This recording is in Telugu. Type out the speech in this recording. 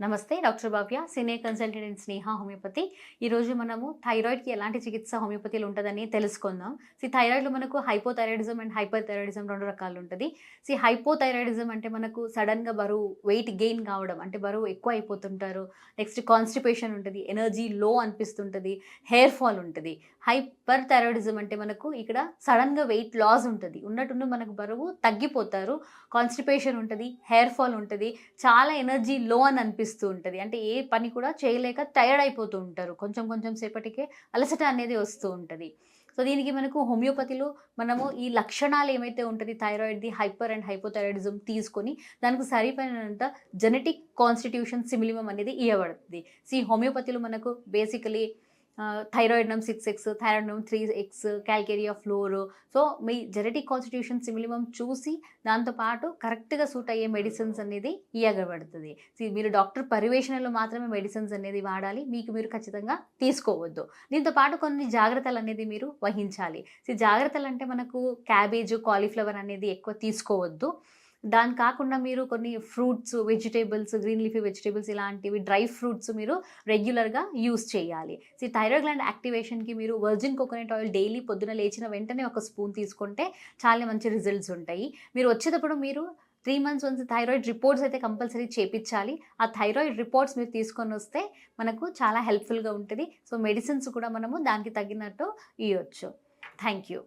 నమస్తే doctor Bhavya senior consultant in Sneha homeopathy. ఈరోజు మనము థైరాయిడ్కి ఎలాంటి చికిత్స హోమియోపతిలో ఉంటుందని తెలుసుకుందాం. థైరాయిడ్లో మనకు హైపోథైరాయిడిజం అండ్ హైపర్ థైరాయిడిజం రెండు రకాలు ఉంటుంది. హైపోథైరాయిడిజం అంటే మనకు సడన్గా బరువు వెయిట్ గెయిన్ కావడం, అంటే బరువు ఎక్కువ అయిపోతుంటారు. నెక్స్ట్ కాన్స్టిపేషన్ ఉంటుంది, ఎనర్జీ లో అనిపిస్తుంటుంది, హెయిర్ ఫాల్ ఉంటుంది. హైపర్ థైరాయిడిజం అంటే మనకు ఇక్కడ సడన్గా వెయిట్ లాస్ ఉంటుంది, ఉన్నట్టుండి మనకు బరువు తగ్గిపోతారు, కాన్స్టిపేషన్ ఉంటుంది, హెయిర్ ఫాల్ ఉంటుంది, చాలా ఎనర్జీ లో అని అనిపిస్తుంది. ఉంటుంది అంటే ఏ పని కూడా చేయలేక టైర్డ్ అయిపోతూ ఉంటారు, కొంచెం కొంచెం సేపటికే అలసట అనేది వస్తూ ఉంటుంది. దీనికి మనకు హోమియోపతిలో మనము ఈ లక్షణాలు ఏమైతే ఉంటుంది థైరాయిడ్ది హైపర్ అండ్ హైపోథైరాయిడిజం తీసుకొని దానికి సరిపోయినంత జెనెటిక్ కాన్స్టిట్యూషన్ సిమిలిమం అనేది ఇవ్వబడుతుంది. హోమియోపతిలో మనకు బేసికలీ థైరాయిడ్ నం 6x, థైరాయిడ్ నం 3x, క్యాల్కేరియా ఫ్లోర్. మీ జెనెటిక్ కాన్స్టిట్యూషన్ సిమిలిమం చూసి దాంతోపాటు కరెక్ట్గా సూట్ అయ్యే మెడిసిన్స్ అనేది ఇవ్వబడుతుంది. మీరు డాక్టర్ పర్యవేక్షణలో మాత్రమే మెడిసిన్స్ అనేది వాడాలి, మీకు మీరు ఖచ్చితంగా తీసుకోవద్దు. దీంతో పాటు కొన్ని జాగ్రత్తలు అనేది మీరు వహించాలి. జాగ్రత్తలు అంటే మనకు క్యాబేజ్, కాలీఫ్లవర్ అనేది ఎక్కువ తీసుకోవద్దు. దాని కాకుండా మీరు కొన్ని fruits, vegetables, green leafy vegetables ఇలాంటివి డ్రై ఫ్రూట్స్ మీరు రెగ్యులర్గా యూస్ చేయాలి. థైరాయిడ్ గ్లాండ్ యాక్టివేషన్కి మీరు వర్జిన్ కోకోనట్ ఆయిల్ డైలీ పొద్దున లేచిన వెంటనే ఒక స్పూన్ తీసుకుంటే చాలా మంచి రిజల్ట్స్ ఉంటాయి. మీరు వచ్చేటప్పుడు మీరు 3 months వన్స్ థైరాయిడ్ రిపోర్ట్స్ అయితే కంపల్సరీ చేయించాలి. ఆ థైరాయిడ్ రిపోర్ట్స్ మీరు తీసుకొని వస్తే మనకు చాలా హెల్ప్ఫుల్గా ఉంటుంది. మెడిసిన్స్ కూడా మనము దానికి తగినట్టు ఇవ్వచ్చు. Thank you.